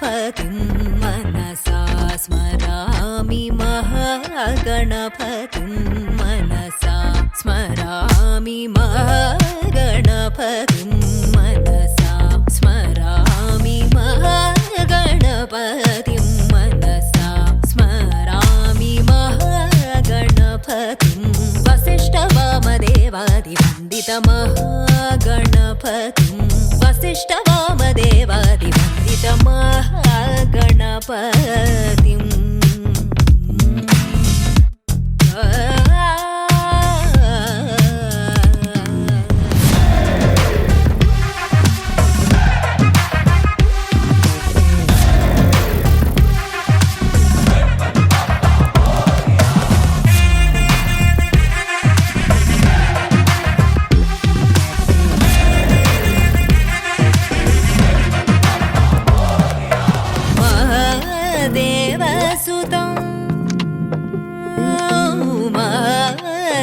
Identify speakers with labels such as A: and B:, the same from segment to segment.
A: महागणपतिं मनसा स्मरामि महागणपतिं मनसा स्मरामि महागणपतिं मनसा स्मरामि महागणपतिं मनसा स्मरामि महागणपतिं वसिष्ठवामदेवादिवन्दितमहागणपतिं वसिष्ठवामदेवादिवन्दितमहागणपतिम्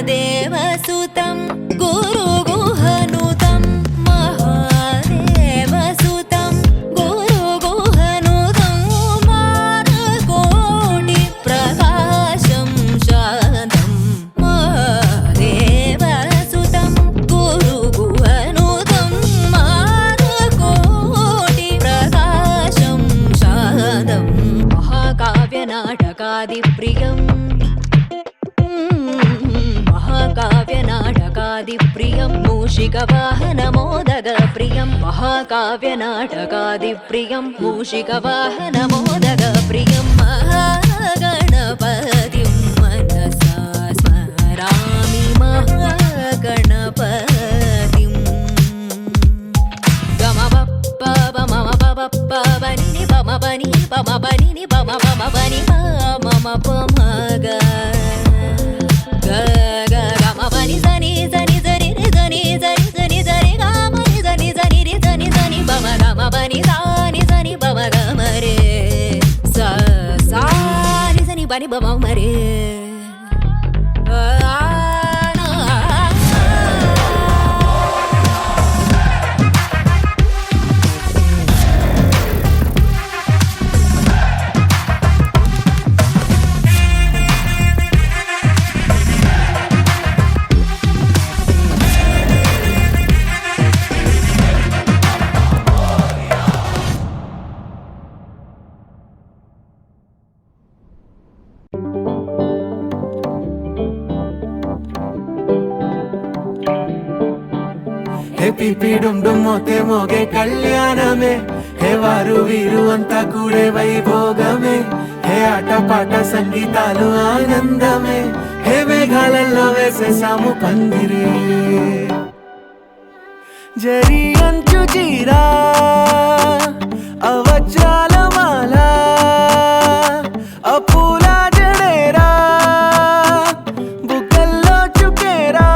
A: देवसुतं गुरुगुहनुतं महादेवसुतं गुरुगुहनुतं मानकोटिप्रकाशं शान्तं महादेवसुतं गुरुगुहनुतं मानकोटिप्रकाशं शान्तं महाकाव्यनाटकादिप्रियम् महाकाव्यनाटकादिप्रियं मूषिकवाहनमोदगप्रियं महाकाव्यनाटकादिप्रियं मूषिकवाहनमोदगप्रियं महागणपतिं मनसा स्मरामि महागणपतिं गमपपममपपपनिनि पमपनि पमपनिनि पमपमपनि पमपमग गमपनि सनि सनि सनि सनि सनि सनि सनि गमनि सनि सनि रि सनि सनि पम गमपनि सानि सनि पम गमरे सानि सनि पनि पम मरे
B: हे पिपी डुम डुम मोते मोगे कल्याणमे हे वारु वीरु अंता कूडे वैभोगमे हे आट पाट संगीतालु आनंदमे हे मेघालल्लो वेसे सामु पंदिरे जरी अंचु जीरा अवज्राल माला अपूला जडेरा बुकल्लो चुकेरा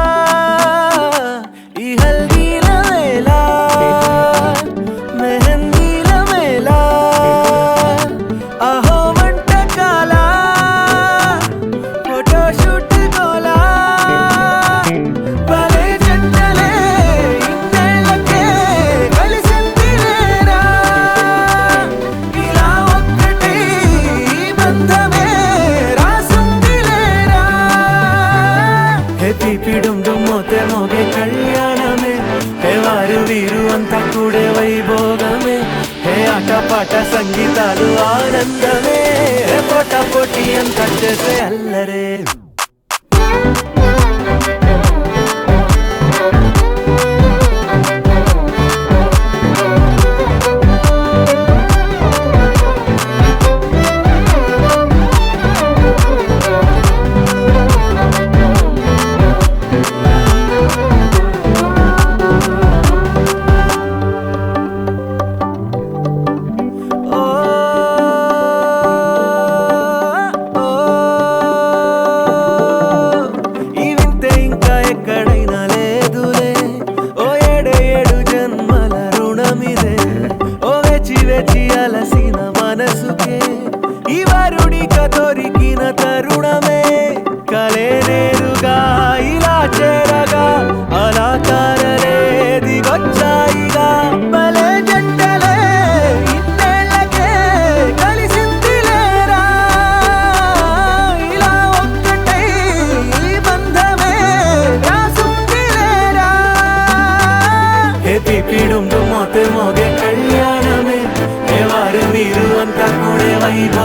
B: వైభోగమే హే ఆటపాట సంగీతాలు ఆనందమే హే పోటా పోటీ అంత చేసే అల్లరే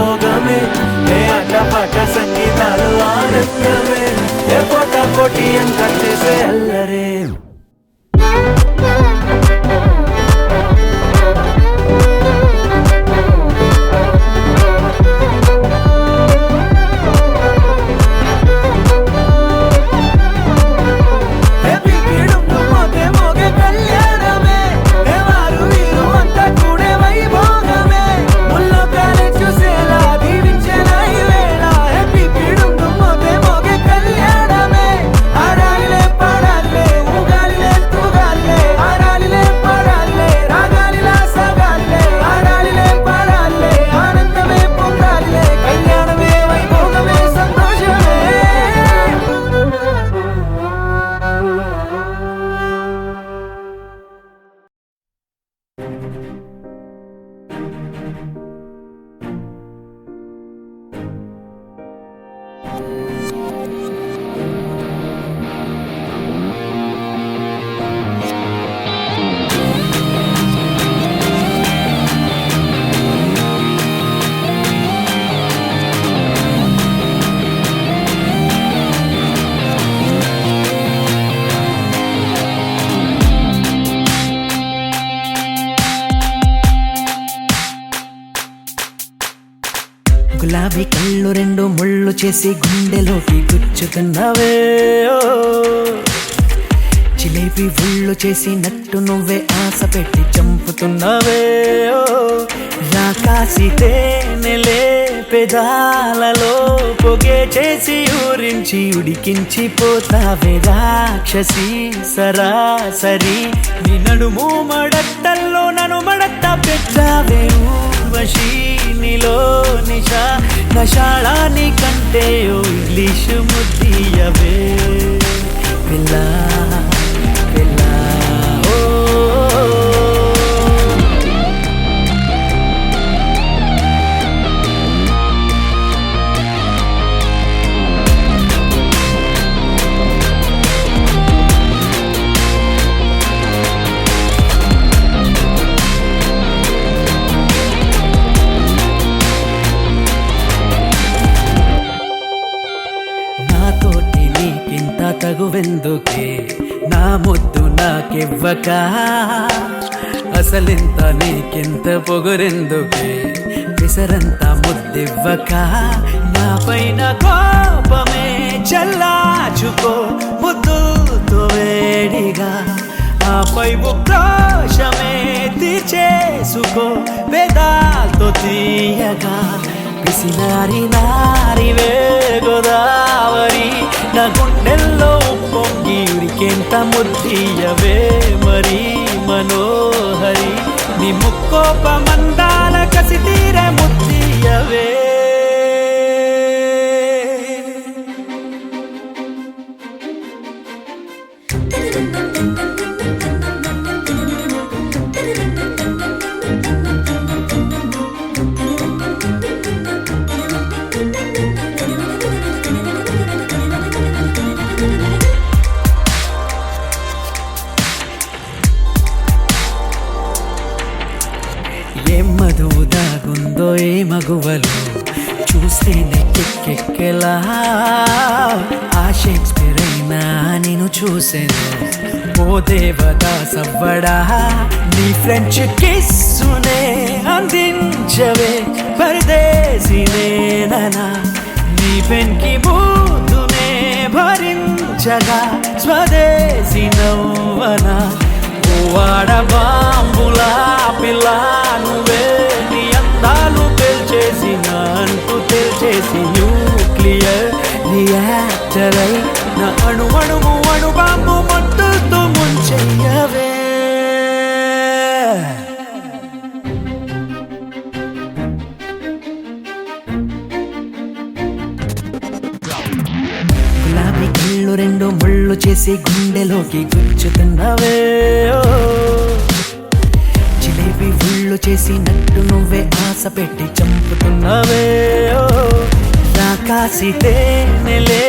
B: వైభోగమే హే ఆటపాట సంగీతాలు ఆనందమే హే పోటా పోటీ అంత చేసే అల్లరే
C: గులాబీ కళ్ళు రెండు ముళ్ళు చేసి గుండెలోకి గుచ్చుతున్నావే ఓ. జిలేబీ ఉళ్ళు చేసి నట్టు నువ్వే ఆశ పెట్టి చంపుతున్నావే ఓ. రాకాసి తేనెలే పెదాలలో పొగే చేసి ఊరించి ఉడికించి పోతావే రాక్షసి సరాసరి నీ నడుము మడట్టల్లో నన్ను మడట్ట పెట్టావే ఊర్వశి నీలో నిషా నషాళాని కంటే ఓ ఇంగ్లీషు ముద్దియవే పిల్ల పిల్ల ఓ నాతోటి నీకింత తగువెందుకే నా ముద్దు నాకివ్వక అసలింత నీకింత పొగురెందుకే పిసరంత ముద్దివ్వక నా పైన కోపమే చల్లాచుకో ముద్దుతో వేడిగా ఆపై ఉక్రోషమే తీర్చేసుకో వేదాలతో తీయగా పిసినారి నారివే గోదావరి నా గుండెల్లో పొంగి ఉరికెంత ముద్దియవే మరి మనోహరి నీ ముక్కోప మందాల కసి తీరే ముద్దియవే ఏం మధువు దాగుందో ఏ మగువలు చూస్తేనే కెక్కెక్కెలా ఆ షేక్స్పియర్ అయినా నేను చూసాను ఓ దేవదాస్ అవ్వడా నీ ఫ్రెంచ్ కిస్సునే అందించవే పరదేశినేనా నీ పెన్కి బూతునే భరించగా స్వదేశీ నవ్వనా వాడ బాంబులా పిల్ల నువ్వే నీ అందాలు పెల్చేసి అంటూ తెల్చేసి న్యూక్లియర్ రియాక్టర్ అయి నా అణు అణువు అణు బాంబు మొత్తుతో ముంచెయ్యవే గులాబీ కళ్ళు రెండు ముళ్ళు చేసి గుండెలోకి గుచ్చుతున్నావే ఓ. జిలేబీ ఉళ్ళు చేసి నట్టు నువ్వే ఆశ పెట్టి చంపుతున్నావే ఓ. రాకాసి తేనెలే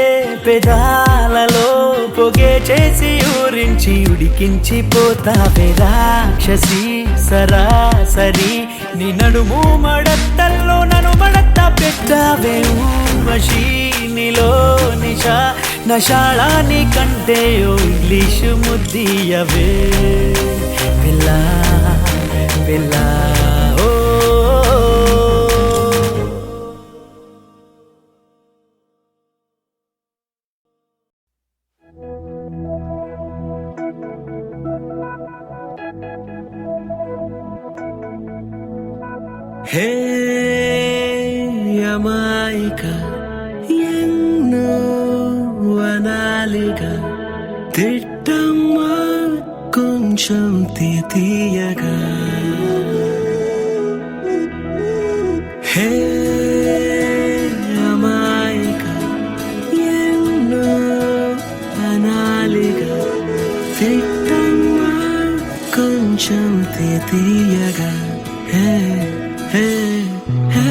C: పెదాలలో పొగే చేసి ఊరించి ఉడికించి పోతావే రాక్షసి సరాసరి నీ నడుము మడత్తల్లో నన్ను మడత్త పెట్టావే ఊర్వశి నీలో నిషా నషాళాని కంటే ఓ ఇంగ్లీషు ముద్దియవే పిల్లా పిల్లా ఓ హే అమాయిక ఎన్నో అనాలిగా తిట్టమ్మా కొంచెం తీయగా హే అమాయిక ఎన్నో అనాలిగా తిట్టమ్మా కొంచెం తీయగా హే హే హే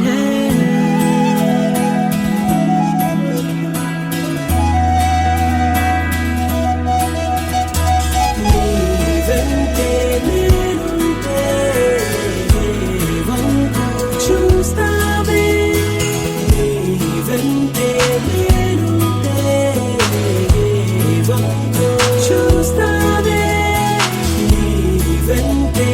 C: హే నీవెంతే నేనుంటే వంపు చూస్తావే నీవెంతే నేనుంటే వంపు చూస్తావే నీవెంతే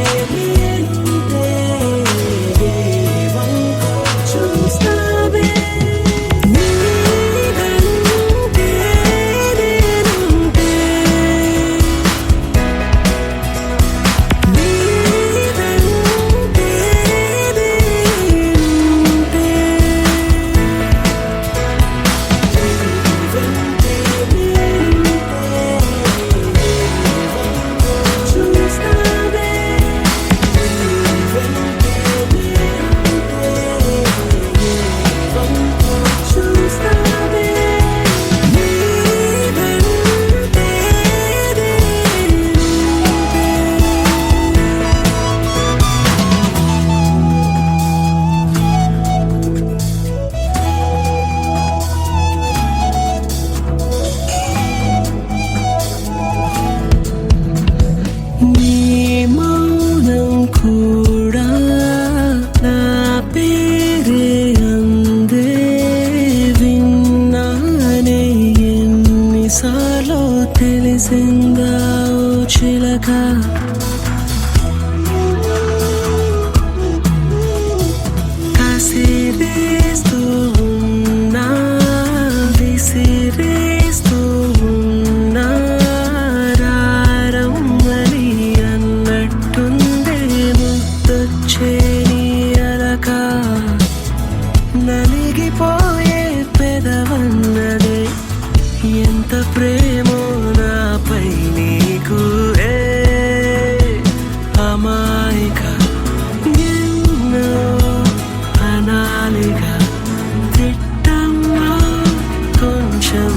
C: తెలిసిందా ఓ చిలక కసిరేస్తూ ఉన్నా విసిరేస్తూ ఉన్నా రారమ్మని అన్నట్టుందే ముద్దొచ్చే నీ అలక నలిగిపోయే పెదవన్నదే ఎంత ప్రేమో నాపై నీకు అమాయిక ఎన్నో అనాలిగా తిట్టమ్మా కొంచెం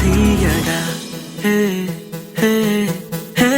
C: తీయగా హే హే హే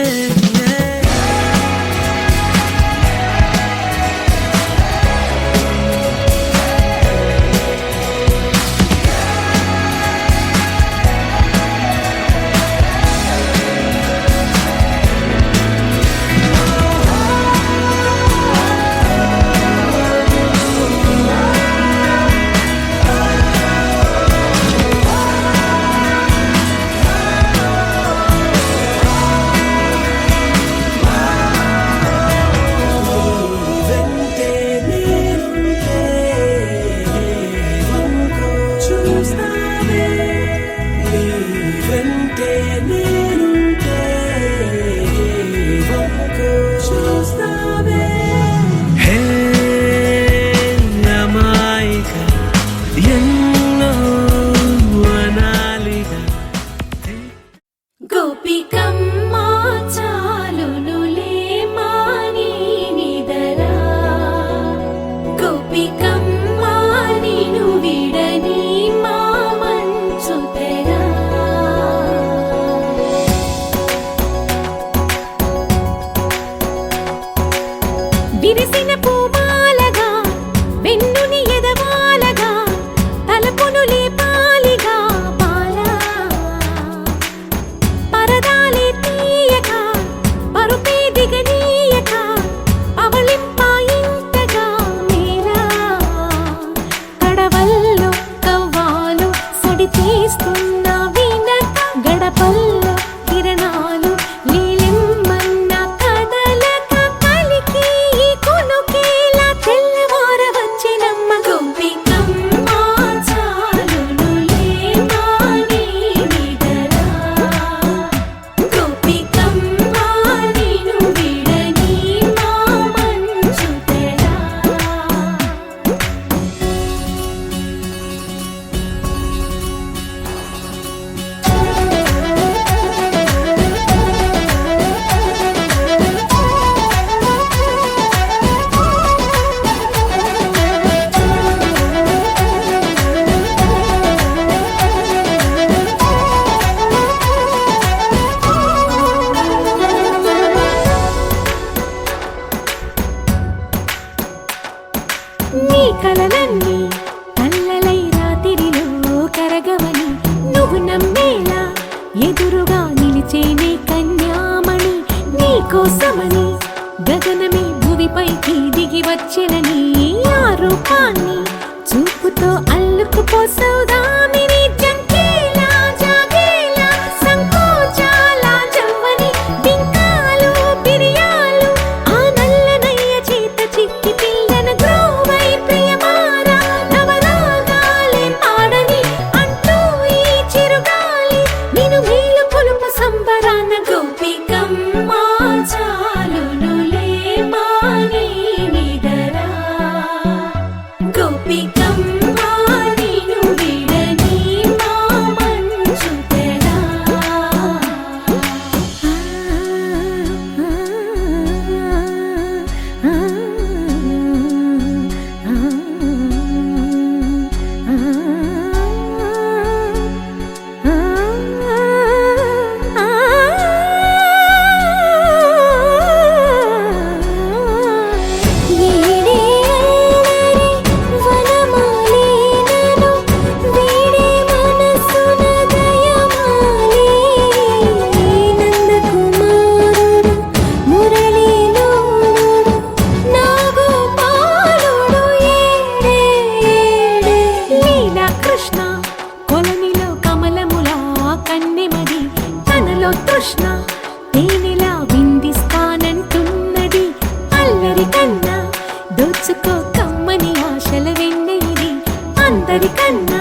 D: ఉంటది కన్నా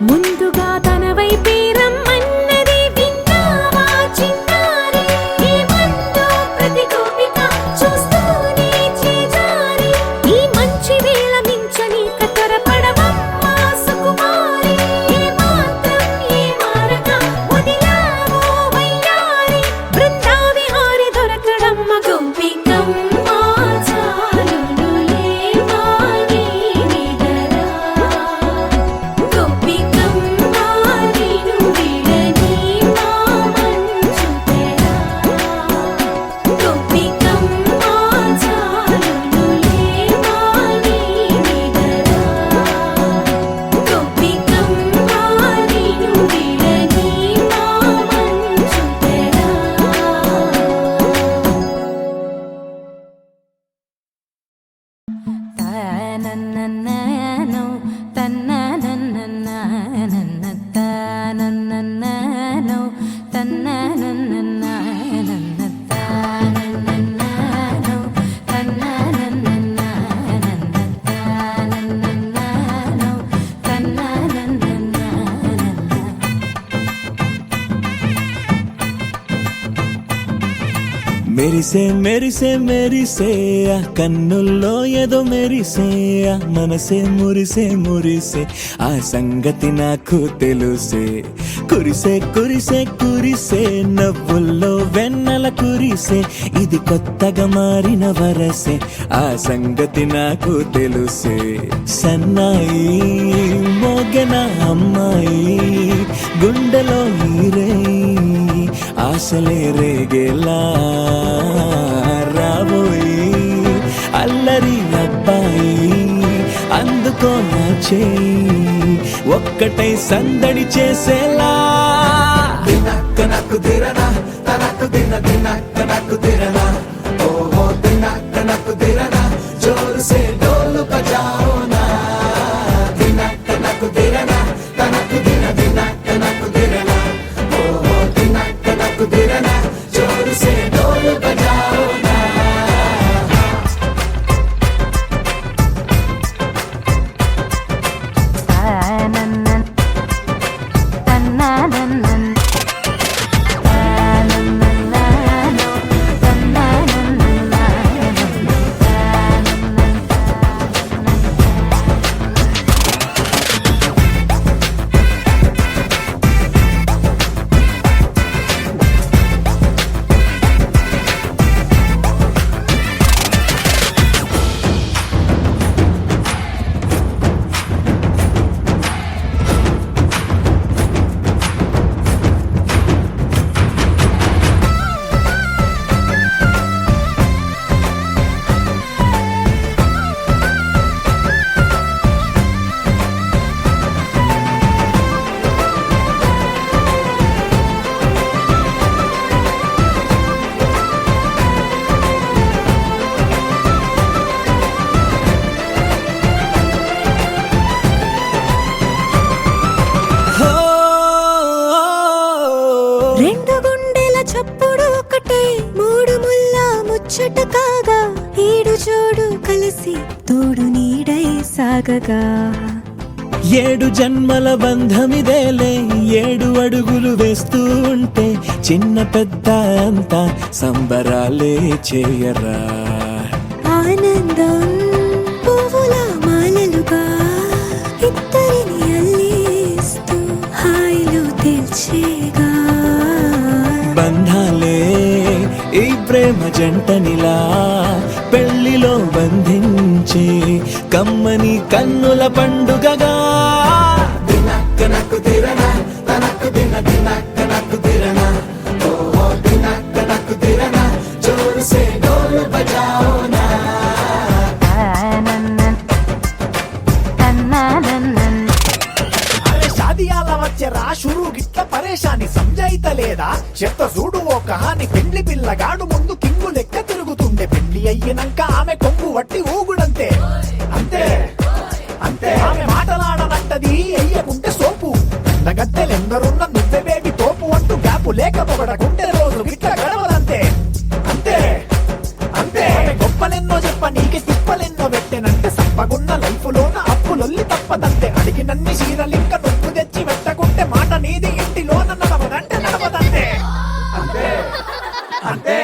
D: ముందుగా తన వైపే రమ్మన్నది విన్నావా చిన్నారి ఏమందో ప్రతి గోపిక చూస్తూనే చేజారి ఈ మంచి వేళ మించని కతరపడవమ్మా సుకుమారి ఏ మాత్రం ఏ మారక వదిలావో వయ్యారి బృందావిహారి దొరకడమ్మ గోపికమ్మ చాలునులే మాని నిదరా గోపికమ్మ నిను విడని మా మంచు తెరా గోపికమ్మ చాలునులే మాని నిదరా గోపికమ్మ నిను విడని మా మంచు తెరా తనననననో తనననననన తనననననో తనననననన తనననననో తనననననన తనననననో తనననననన
B: మెరిసే మెరిసే మెరిసే ఆ కన్నుల్లో ఏదో మెరిసే ఆ మనసే మురిసే మురిసే ఆ సంగతి నాకు తెలుసే కురిసే కురిసే కురిసే నవ్వుల్లో వెన్నెల కురిసే ఇది కొత్తగా మారిన వరసే ఆ సంగతి నాకు తెలుసే సన్నాయి మోగన అమ్మాయి గుండెలో నీరే ఆశలే రేగేలా రాబోయి అల్లరి అబ్బాయి అందుకో నా చేయి ఒక్కటై సందడి చేసేలా దినక్క నక్కు దిరనా తనకు దిన దినక్క నక్కు దిరనా ఓహో దినక్క నక్కు దిరనా జోరు సే డోలు బజాओ నా దినక్క నక్కు దిరనా తనకు దిన దినక్క నక్కు దిరనా ఓహో దినక్క నక్కు దిరనా జోరు సే డోలు బజాओ నా
D: రెండు గుండెల చప్పుడు ఒకటే మూడు ముల్ల ముచ్చట కాగా ఏడు జోడు కలిసి తోడు నీడై సాగగా
B: ఏడు జన్మల బంధమిదేలే ఏడు అడుగులు వేస్తూ ఉంటే చిన్న పెద్ద అంతా సంబరాలే చేయరా
D: ఆనందం పువ్వుల మాలలుగా ఇద్దరిని అల్లేస్తూ హాయిలో తెల్చేగా
B: బంధాలే ఈ ప్రేమ జంటనిలా పెళ్లిలో బంధించి కమ్మని కన్నుల పండుగగా దినక్క నక్కు దిరనా తనకు దిన దినక్క నక్కు దిరనా ఓహో దినక్క నక్కు దిరనా జోరు సే డోలు బజాओ నా
E: అరే షాదియాల వచ్చెరా షురూ గిట్ల పరేషాని సంజాయితలేదా చెత్త చూడు ఓ కహాని పెండ్లి పిల్లగాడు ముందు కింగు లెక్క తిరుగుతుండే పెళ్లి అయ్యినంక ఆమె కొంగు వట్టి ఊగుడంతే అంతే అంతే ఆమె మాటలాడనంటది ఎయ్యకుంటే సోపు గద్దెలెందరున్న నువ్వే బేబీ తోపు అంటూ గ్యాపు లేక పొగడకుంటే రోజు గిట్ల గడవదంతే అంతే అంతే ఆమె గొప్పలెన్నో చెప్ప నీకే తిప్పలెన్నో పెట్టెనంటే సంపగున్న లైఫ్ లోన అప్పులొల్లి తప్ప నడవదంతే అడిగినన్ని చీరలింక నొప్పు తెచ్చి పెట్టకుంటే మాట నీది ఇంటిలోన నడవదంటే నడవదంతే అంతే అంతే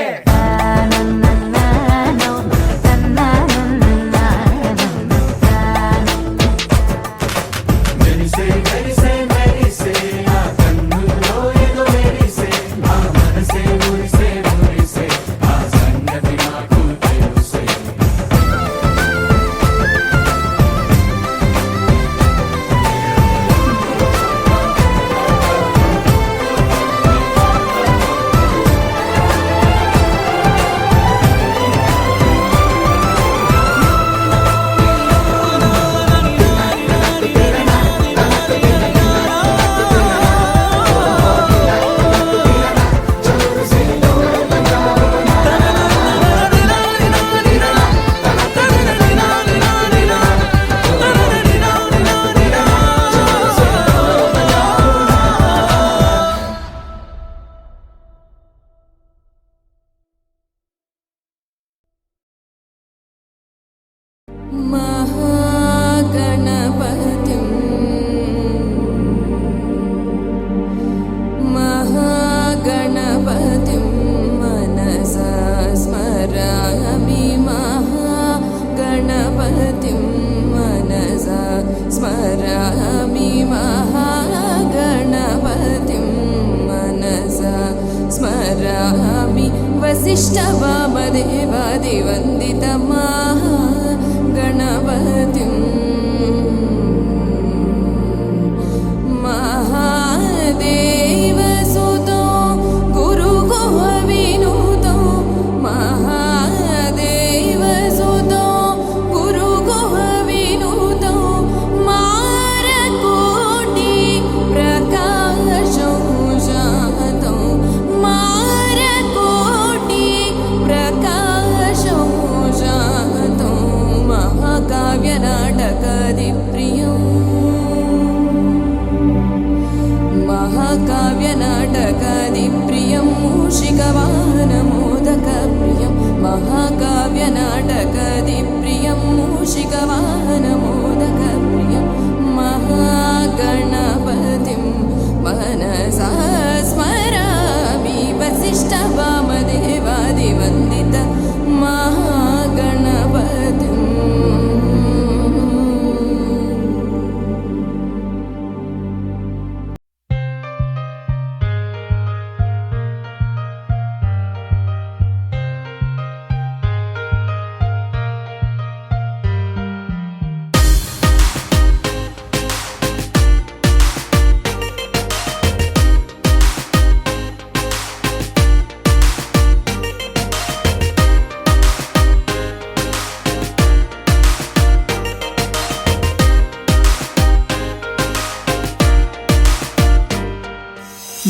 F: महागणपतिं मनसा स्मरामि महागणपतिं मनसा स्मरामि महागणपतिं मनसा स्मरामि वसिष्ठवामदेवादिवन्दितं महागणपतिं महादेवसुतो गुरुगुहविनुतो महादेवसुतो गुरुगुहविनुतो मारकोटि प्रकाशो जातो मारकोटि प्रकाशो जातो महाकाव्यनाटकादिप्रियम् महाकाव्यनाटकादिप्रियं मूषिकवाहनमोदकप्रियं महाकाव्यनाटकादिप्रियं मूषिकवाहनमोदकप्रियं महागणपतिं मनसा स्मरामि वसिष्ठवामदेवादिवन्दित महागणपतिम्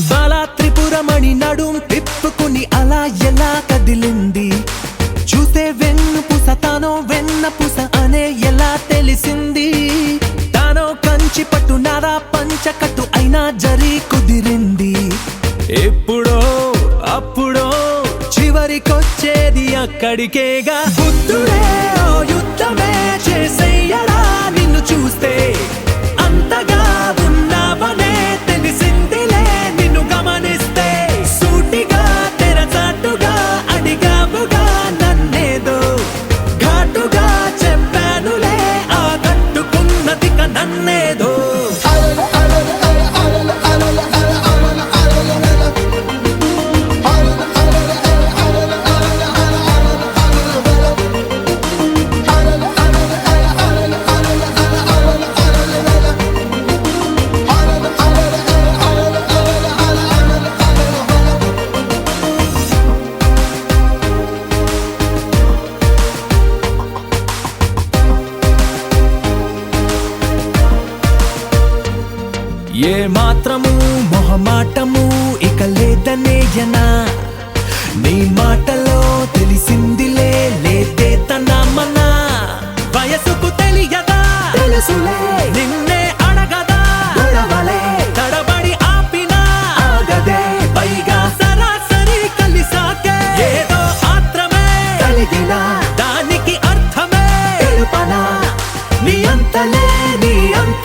C: బాలా త్రిపురమణి నడుం తిప్పుకుని అలా ఎలా కదిలింది చూసే వెన్నుపూస తానో వెన్నపూస అనే ఎలా తెలిసింది తానో కంచి పట్టు నారా పంచకట్టు అయినా జరి కుదిరింది ఎప్పుడో అప్పుడో చివరికొచ్చేది అక్కడికేగా బుద్ధుడే ఓ యుద్ధమే చేసేయడా నిన్ను చూస్తే అంతగా ఉన్నావనే తెలిసిందిలే నిన్ను గమనిస్తే సూటిగా తెరచాటుగా అడిగావుగా నన్నేదో ఘాటుగా చెప్పానులే ఆ కట్టుకున్నదిక నన్నేదో ఏ మాత్రము మొహమాటము ఇక లేదనేయనా నీ మాటలో తెలిసిందిలే లేదే తన మన వయసుకు తెలియదా తెలుసులే నిన్నే అడగదా గొడవలే తడబడి ఆపినా ఆగదే పైగా సరాసరి కలిసాకే ఏదో ఆత్రమే కలిగినా దానికి అర్థమే తెలుపనా నీ అంతలే నీ అంత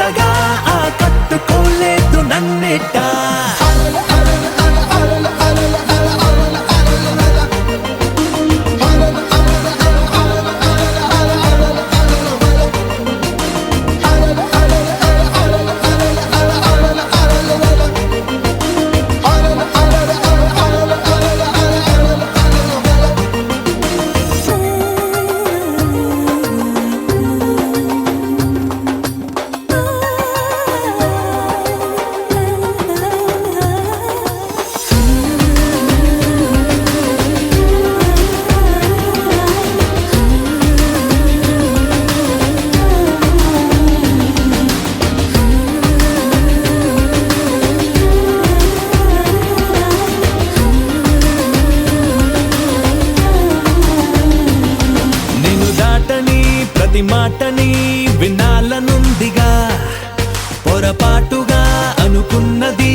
B: పొరపాటుగా అనుకున్నది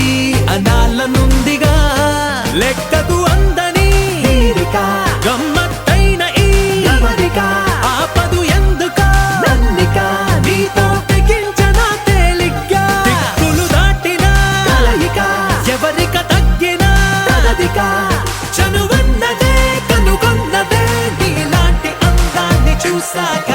B: అనాలనుందిగా లెక్కకు అందని గమ్మత్తైన ఈ ఆపదు ఎందుక నీతో తెగించన తేలిగ్గా దిక్కులు దాటిన ఎవరిక తగ్గిన చనువన్నదే కనుగొన్నదే నీలాంటి అందాన్ని చూసాక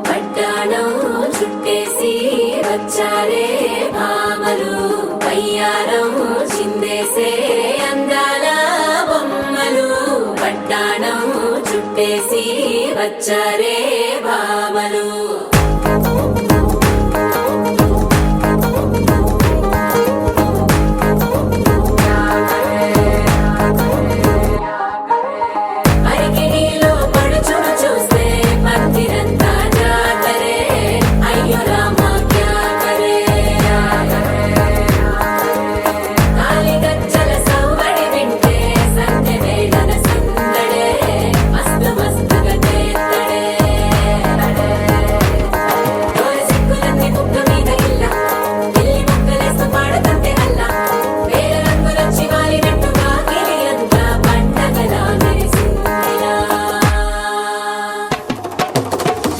F: పట్టాణం చుట్టేసి వచ్చారే భామలు వయ్యారం చిందేసే అందాల బొమ్మలు పట్టాణం చుట్టేసి వచ్చారే భామలు అరికిడిలో పడుచును చూస్తే మందిరంతా జాతరే అయ్యో రామా క్యా కరే కాలిగజ్జల సవ్వడి వింటే సంధ్య వేళన సందడే మస్తు మస్తుగా చేత్తడే తోరి సిక్కులన్నీ బుగ్గ మీద ఇల్ల పిల్లి మొక్కలేస్తూ పాడుతుంటే అల్లా వేల రంగులొచ్చి వాలినట్టుగా గిలి అంతా పండగలా మెరిసిందిలా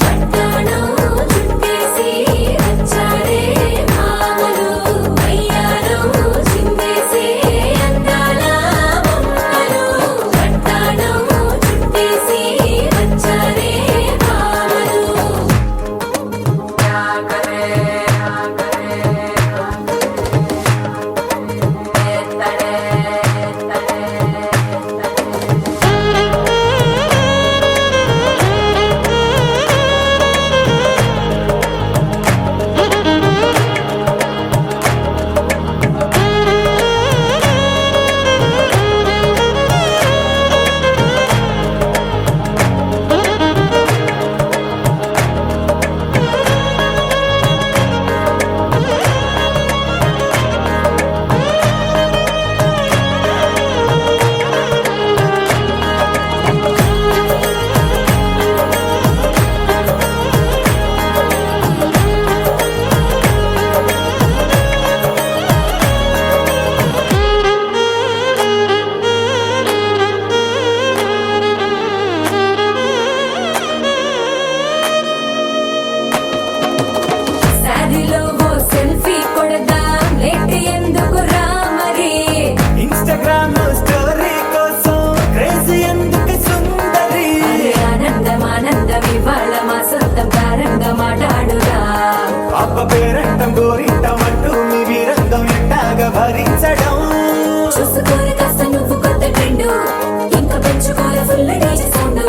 F: పట్టాణం చుట్టేసి వచ్చారే భామలు వయ్యారం చిందేసే అందాల బొమ్మలు పట్టాణం చుట్టేసి వచ్చారే భామలు శారీలో ఓ సెల్ఫీ కొడదాం లేట్ ఎందుకు రామరి
B: ఇన్స్టాగ్రామ్ స్టోరీ కోసం క్రేజీ ఎందుకు సుందరి
F: ఆనందం ఆనందం ఇవాళ మా సొంతం కారంగా మాట్లాడురా
B: అబ్బ పేరంటం గోరింటం అంటూ మీ వీరంగం ఎట్టాగా భరించడం
F: చూసుకోరు కాస్త నువ్వు కొత్త ట్రెండ్ ఇంకా పెంచుకోరు ఫుల్ డీజే సౌండ్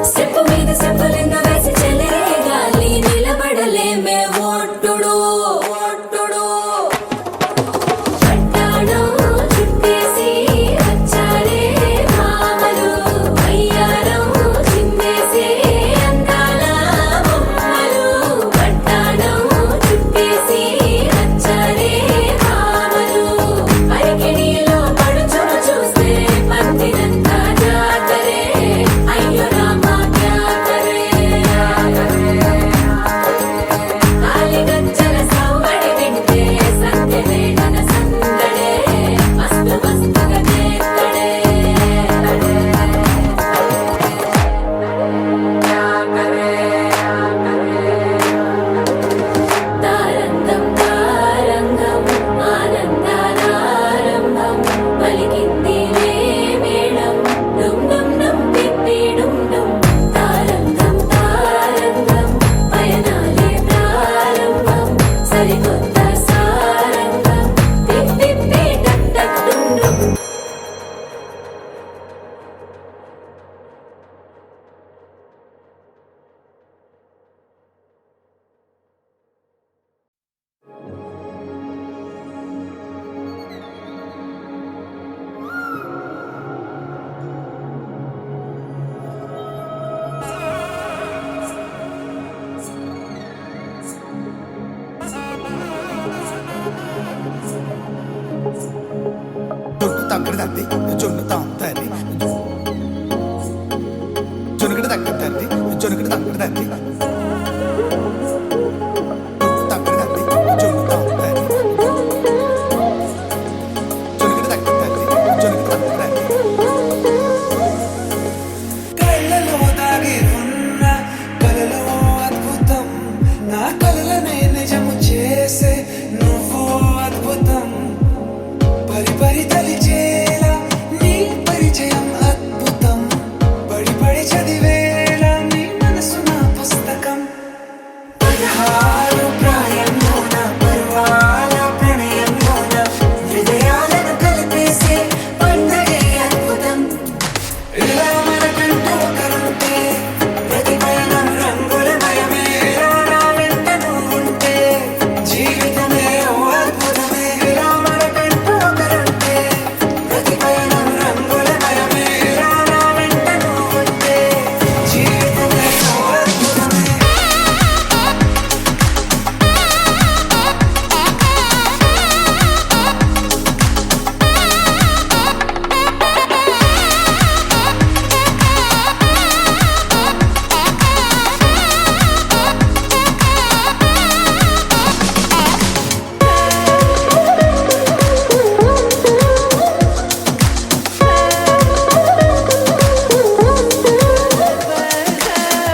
F: స్టెప్ మీద స్టెప్పులు ఎన్నో వేసి చెల్లే గాలి నిలబడలేమే ఒట్టుడు ఒట్టుడు పట్టాణం చుట్టేసి వచ్చారే భామలు వయ్యారం చిందేసే అందాల బొమ్మలు పట్టాణం చుట్టేసి వచ్చారే భామలు
E: తక్కడ తద్ది జొన్ను తాంతది జొనుకడ తక్కడ తద్ది జొనుకడ తక్కడ తద్ది తక్కడ తద్ది జొన్ను తాంతది జొనుకడ తక్కడ తద్ది జొనుకడ తక్కడ తద్ది
B: కళ్ళలో దాగి ఉన్న కలలో అద్భుతం నా కలలనే నిజము చేసే నువ్వు అద్భుతం పరి పరి తలిచేలా నీ పరిచయం అద్భుతం పడి పడి చదివేలా నీ మనసు నా పుస్తకం 16 ప్రాయంలోన పర్వాల ప్రణయంలోన హృదయాలను కలిపేసే పండగే అద్భుతం ఇలా మనకంటూ ఒకరుంటే ప్రతి పయనం రంగులమయమే ఇలా నా వెంట నువ్వుంటే జీవితమే ఓ అద్భుతమే ఇలా మనకంటూ ఒకరుంటే ప్రతి పయనం రంగులమయమే ఇలా నా వెంట నువ్వుంటే జీవితమే ఓ అద్భుతమే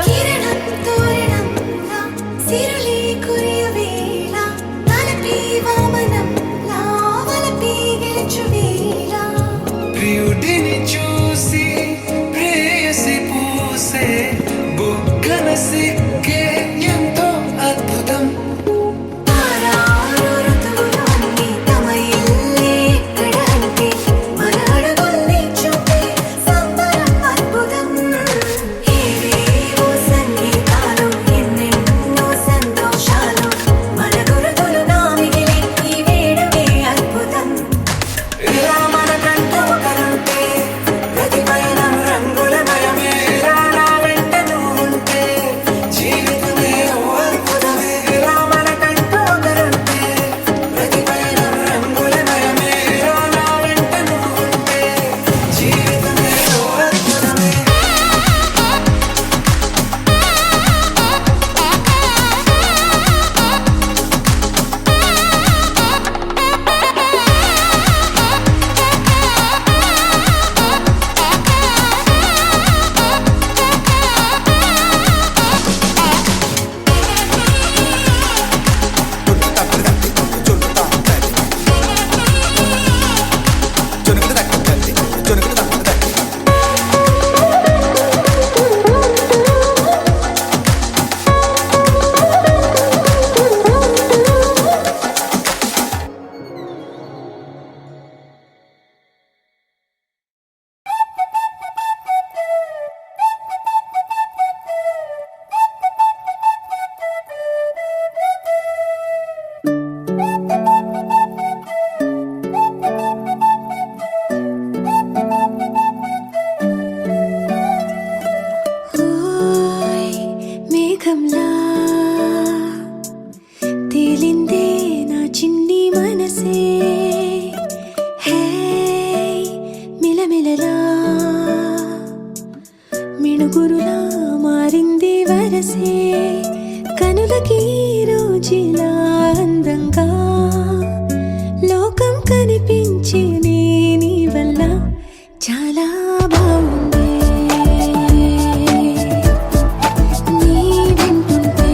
D: కిరణం తోరణంలా సిరులే కురియవేళ తలపి వామనంలా వలపి గెలుచువేళ
B: ప్రియుడిని చూసి ప్రేయసి పూసే బుగ్గన సిగ్గే ఎంతో అద్భుతం
D: ఆరారు ఋతువులన్నీ తమ ఇల్లే ఎక్కడ అంటే మన అడుగుల్ని చూపే సంబరం అద్భుతం ఏవేవో సంగీతాలు ఎన్నెన్నో సంతోషాలు మన గురుతులుగా మిగిలే ఈ వేడుకే అద్భుతం
B: ఇలా మనకంటూ ఒకరుంటే ప్రతి పయనం రంగులమయమే ఇలా నా వెంట నువ్వుంటే జీవితమే ఓ అద్భుతమే ఇలా మనకంటూ ఒకరుంటే ప్రతి పయనం రంగులమయమే ఇలా నా వెంట నువ్వుంటే జీవితమే ఓ అద్భుతమే
E: జొన్ను తక్కడ తద్ది జొన్ను తాంతది జొనుకడ తక్కడ తద్ది జొనుకడ తక్కడ తద్ది
D: ఓయ్ మేఘంలా తేలిందే నా చిన్ని మనసే హే మిలమిలలా మిణుగురులా మారింది వరసే కనులకి రోజులా అందంగా లోకం కనిపించే నీ వల్ల చాలా బాగుంది నీ వెంటుంటే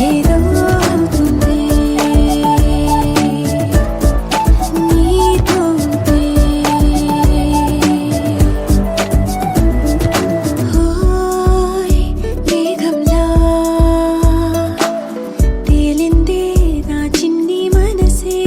D: ఏదో అవుతుంది నీతో ఉంటే ఓయ్ మేఘంలా తేలిందే నా చిన్ని మనసే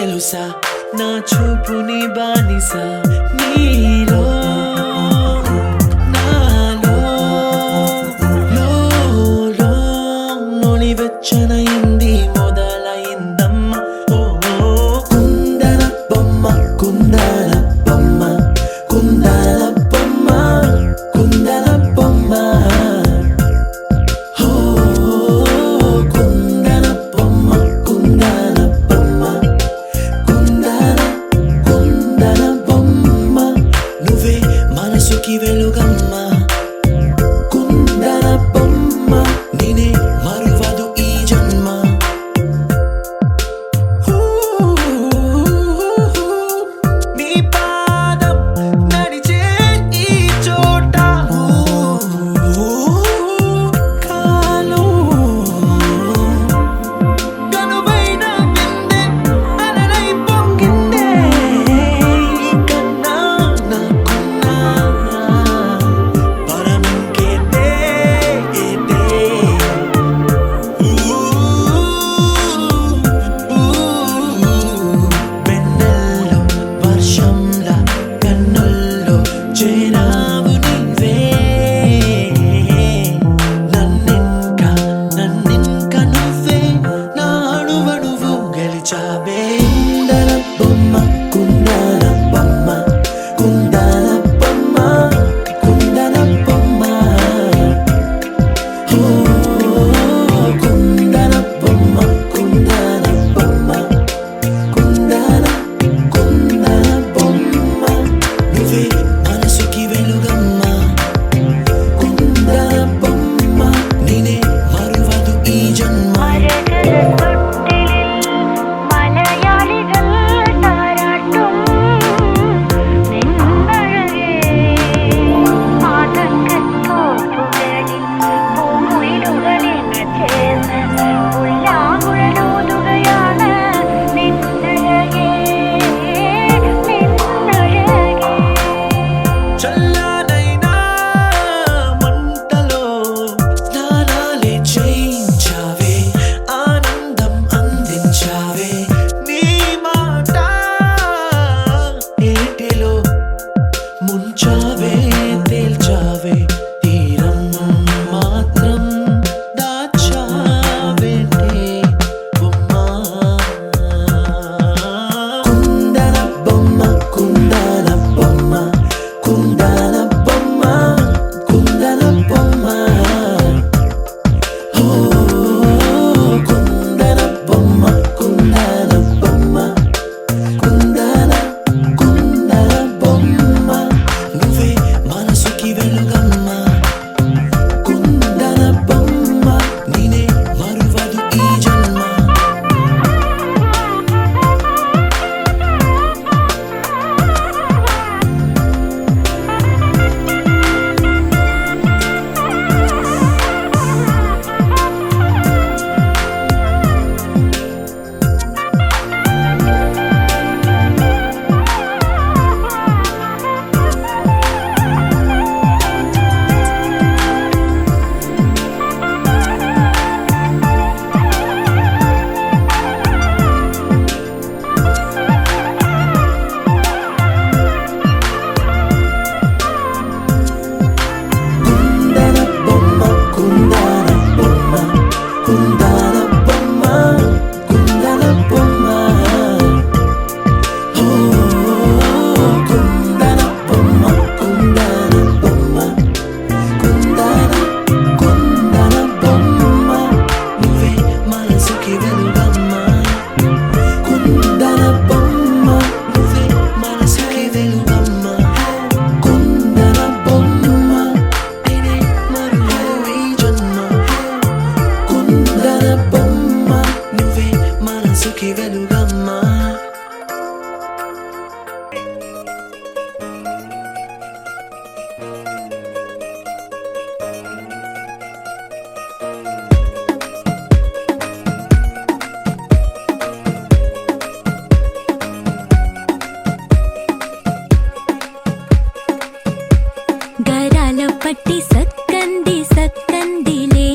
C: తెలుసా నా చూపుని బానిస నీలో నాలో లో నొలివెచ్చనయింది మొదలైందమ్మ ఓ కుందన బొమ్మ కుందన బొమ్మ కుందన బొమ్మ కుందన బొమ్మ కుందన బొమ్మ కుందన బొమ్మ కుందన కుందన బొమ్మ నువ్వే మనసుకి వెలుగమ్మ కుందన బొమ్మ నేనే మరువదు ఈ జన్మ నీ పాదం నడిచే ఈ చోట కాలం కనువైన బిందె అలలై పొంగిందే కన్నా నాకున్నా పరమింకేదే వెన్నెల్లో వర్షంలా కన్నుల్లో చేరావు నీవే నన్నింకా నువ్వే నా అణువణువు గెలిచావే కుందన బొమ్మ కుందన బొమ్మ కుందన బొమ్మ కుందన బొమ్మ కుందన బొమ్మ కుందన కుందన బొమ్మ నువ్వే మనసుకి వెలుగమ్మ కుందన బొమ్మ నేనే మరువదు ఈ జన్మ
G: മലയാളികൾ താരാട്ടും നിന്നഴകേ മാതങ്കത്തോപ്പുകളിൽ പൂമുയിലുകളിൽ ചേർന്ന് ഉല്ലാകുഴലൂതുകയാണ് നിന്നഴകേ നിന്നഴകേ
C: చల్లనైనా మంటలో స్నానాలే చేయించావే ఆనందం అందించావే నీ మాట ఏటిలో ముంచావే తేల్చావే తీరం మాత్రం దాచావేంటే బొమ్మ కుందన బొమ్మ కుందన బొమ్మ కుందన బొమ్మ కుందన బొమ్మ కుందన బొమ్మ కుందన బొమ్మ కుందన కుందన బొమ్మ నువ్వే మనసుకి వెలుగమ్మ కుందన బొమ్మ నేనే మరువదు ఈ జన్మ కుందన బొమ్మ కుందన బొమ్మ కుందన బొమ్మ కుందన బొమ్మ కుందన బొమ్మ కుందన బొమ్మ కుందన కుందన బొమ్మ నువ్వే మనసుకి వెలుగమ్మ కుందన బొమ్మ నువ్వే మనసుకి వెలుగమ్మ కుందన బొమ్మ నేనే మరువదు ఈ జన్మ కుందన బొమ్మ నువ్వే మనసుకి వెలుగమ్మ
D: గరాల పట్టి సక్కంది సక్కందిలే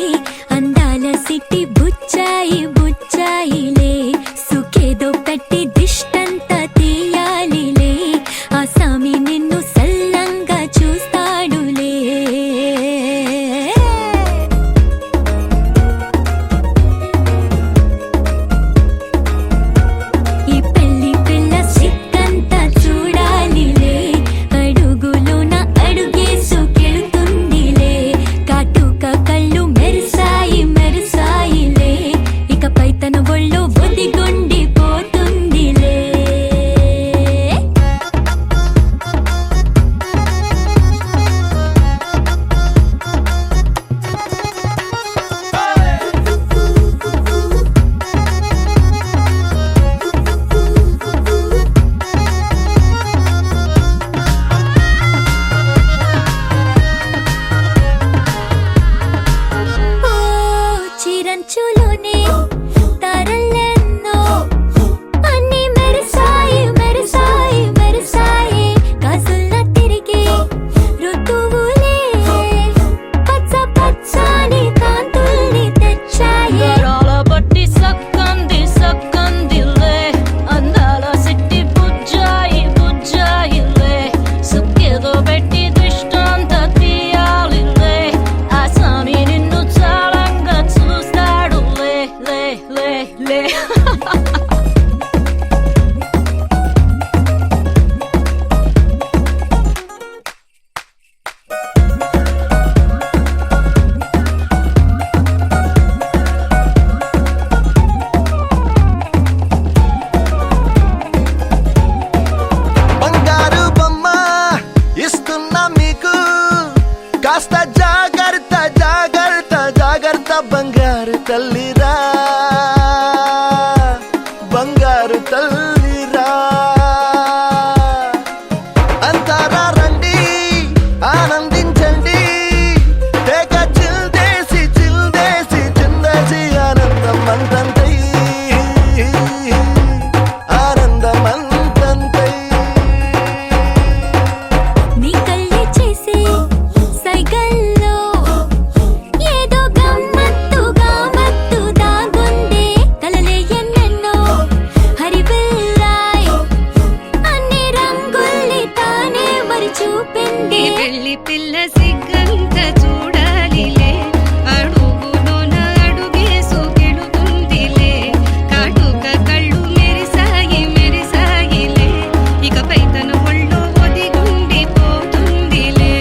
D: అందాల సిట్టి బుచ్చాయి బుచ్చాయిలే సుఖేదో కట్టి దిష్టి మంచులోనే తారలెన్నో అన్ని మెరిసాయి మెరిసాయి మెరిసాయి కాసుల్లా తిరిగే ఋతువులే పచ్చ పచ్చని కాంతుల్ని తెచ్చాయి
A: గరాల బట్టి సక్కంది సక్కందిలే అందాల సిట్టి బుజ్జాయి బుజ్జాయిలే సుక్కేదో పెట్టి దృష్టాంత తీయాలిలే ఆ స్వామి నిన్ను చాలంగా చూస్తాడు లే లే లే లే
B: బంగారు బొమ్మ ఇస్తున్నా మీకు కాస్త జాగ్రత్త జాగ్రత్త జాగ్రత్త బంగారు తల్లిరా బంగారు తల్లిరా అంతారా రండి ఆనందించండి తేగ చిల్దేసి చిల్దేసి చిందేసి ఆనందం అంతంతై ఆనందం అంతంతై
D: నీ కళ్ళే చేసే సైగల్లో ఏదో గమ్మత్తుగా మత్తు దాగుందే కలలే ఎన్నెన్నో హరివిల్లాయ్ అన్ని రంగుల్ని తానే మరి చూపింది
A: పెళ్లి పిల్ల సిగ్గంత చూడాలిలే అడుగులోన అడుగేసు గెలుతుందిలే కాటుక కళ్ళు మెరిసాయి మెరిసాయిలే ఇకపై తన ఒళ్ళో ఒదిగుండిపోతుందిలే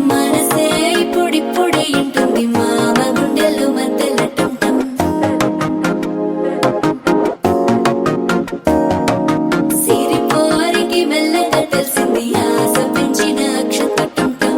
F: మనసే ఇప్పుడిప్పుడే ఇంటుంది మామ గుండెలు మధ్యలో టంటం సిరిపోరికి మెల్లగా తెలిసింది ఆశ పెంచిన అక్షత టంటం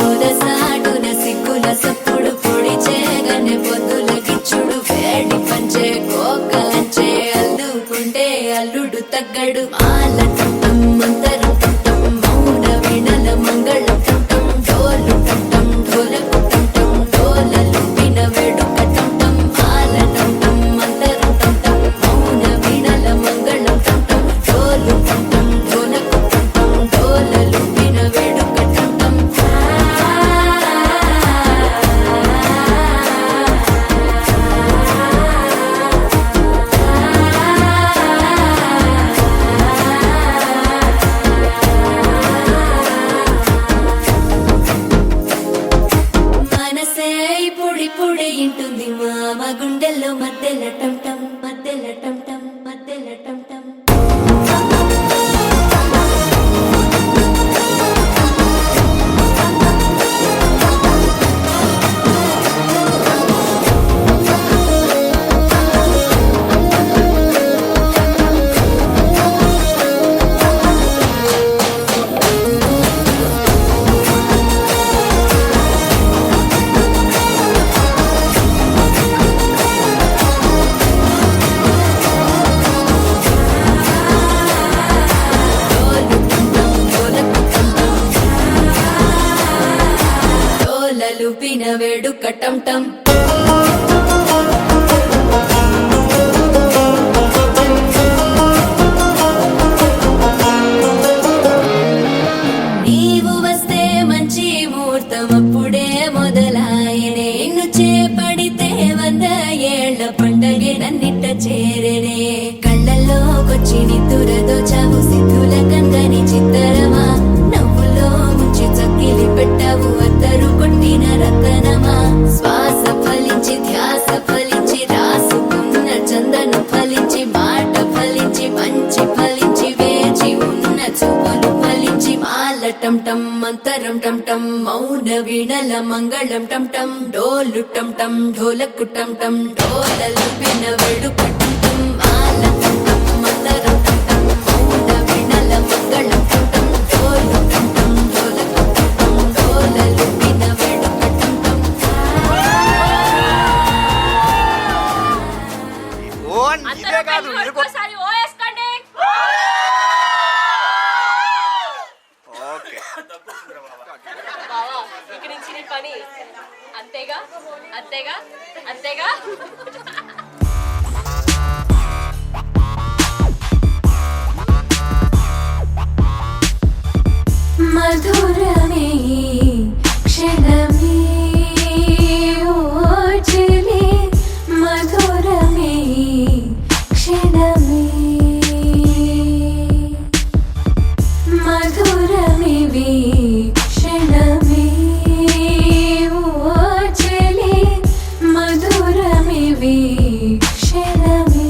F: పొదసాటున సిగ్గుల సప్పుడు పొడి చేయగానే పొద్దుల గిచ్చుడు వేడి పంచే కోకలంచే అల్లుకుంటే అల్లుడు తగ్గడు మాల టంటం మంతరం టంటం మౌన వినల మంగళం టంటం డోలు టంటం ఢోలకు టంటం డోలలు విన వేడుక టంటం మాల టంటం మంతరం టంటం మౌన వినల మంగళం టంటం డోలు టంటం ఢోలకు టంటం డోలలు విన వేడుక టంటం మనసే ఇప్పుడిప్పుడే ఇంటుంది మామ గుండెల్లో మధ్యలో టంటం మధ్యలో టంటం మధ్యలో టంటం
A: లుపిన వేడుక టం టం
F: మెల్లగే నన్నిట్ట చేరనే కళ్ళల్లోకొచ్చి నిద్దురదోచావు సిద్ధుల కందని చిత్తరమా నవ్వులో ముంచి చక్కిలి పెట్టావు అద్దరు కొట్టిన రతనమా శ్వాస ఫలించి ధ్యాస ఫలించి రాసుకున్న చందను ఫలించి మాట ఫలించి మంచి ఫలించి వేచి ఉన్న చూపులు ఫలించి మాల టం టం మంతరం టం టం మౌన వీణల మంగళం టం టం డోలు టం టం ఢోలకు టం టం డోలలు విన వేడుక టం టం మాల టం టం మంతరం టం టం మౌన వీణల మంగళం టం టం డోలు టం టం ఢోలకు టం టం డోలలు విన వేడుక టం టం
H: ఇదే కాదు
I: ఒక్కసారి ఓయేసుకోండి.
H: ఓకే
I: బావా, ఇక నుంచి నీ పని అంతేగా అంతేగా అంతేగా.
F: మధురమే క్షణమే ఓజలే మధురమే క్షణమే మధురమే క్షణమే ఓజలే మధురమే క్షణమే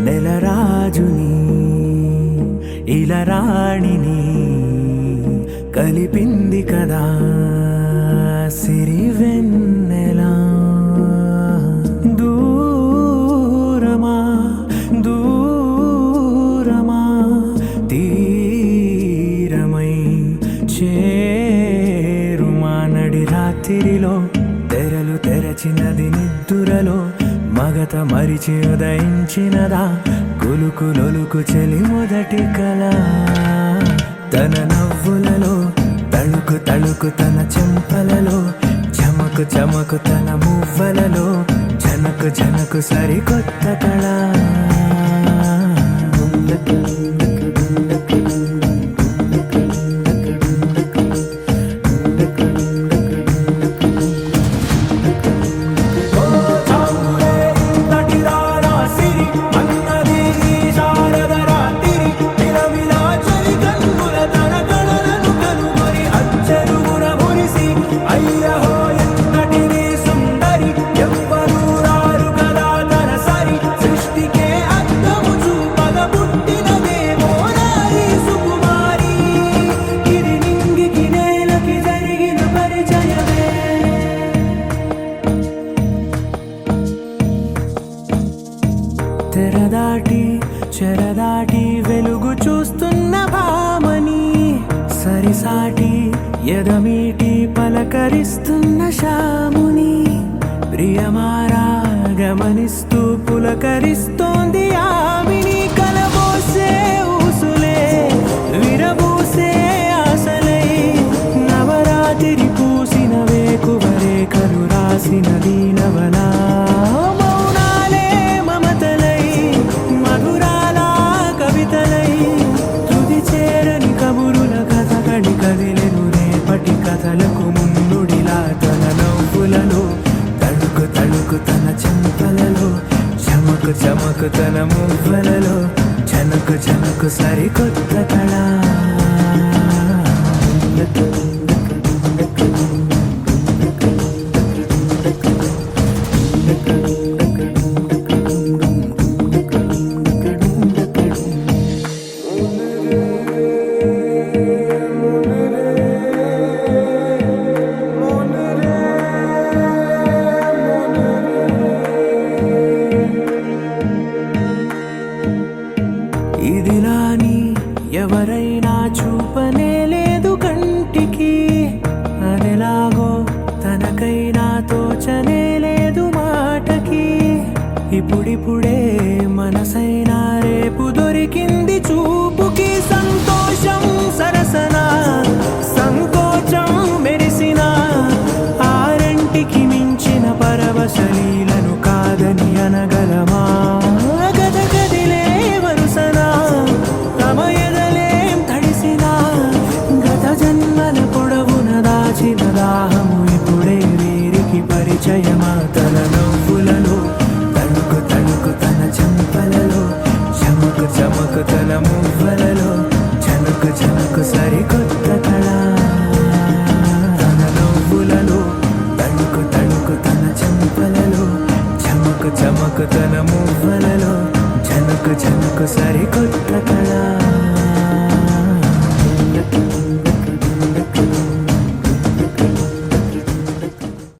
C: నెలరాజుని ఇలరాణిని కలిపింది కదా సిరివెన్నెలా దూరమా దూరమా తీరమై చేరుమా నడి రాత్రిలో తెరలు తెరచినది నిద్దురలో మగత మరిచి ఉదయించినదా కులుకు లొలుకు చెలి మొదటి కళ తన నవ్వులలో తళుకు తళుకు తన చెంపలలో చమకు చమకు తన మువ్వలలో జనకు జనకు సరికొత్త కళ
B: ఎవ్వరూ రారు కదా తన సరి సృష్టికే అర్థము చూపద పుట్టినదే ఎదమీటి పలకరిస్తున్న శాముని ప్రియమారా గమనిస్తూ పులకరిస్తోంది ఆవిని కలబోసే ఊసులే విరబూసే ఆశలై నవరాత్రి పూసిన వేకువరే కలు రాసిన దీనవనా మౌనాలే మమతలై మధురాల కవితలై తుది చేరని కబురుల కథ కడి కదిలెను రేపటి కథలకు ముందుడిలా తన నవ్వులలో తడుకు తడుకు తన చెంపలలో చమకు చమకు తన మువ్వలలో చనకు చనకు సరికొత్త కళ ఇదిలాని ఎవరైనా చూపనే లేదు కంటికి అదెలాగో తనకైనా తోచనే లేదు మాటకి ఇప్పుడిప్పుడే మనసైనా రేపు దొరికింది చూపుకి సంతోషం సరసన సంకోచం మెరిసిన ఆరంటికి మించిన పరవశలీలను కాదని అనగలమా గద గదిలే వరుసనా తమ ఎదలేం తడిసినా గత జన్మల పొడవున దాచిన దాహము ఇప్పుడే వీరికి పరిచయమా తన నవ్వులలో తణుకు తణుకు తన చెంపలలో చమకు చమకు తన మువ్వలలో చనుకు చనుకు సరికొత్త కళ తన నవ్వులలో తణుకు తణుకు తన చెంపలలో చమకు చమకు తన మువ్వలలో చనుకు చనుకు సరి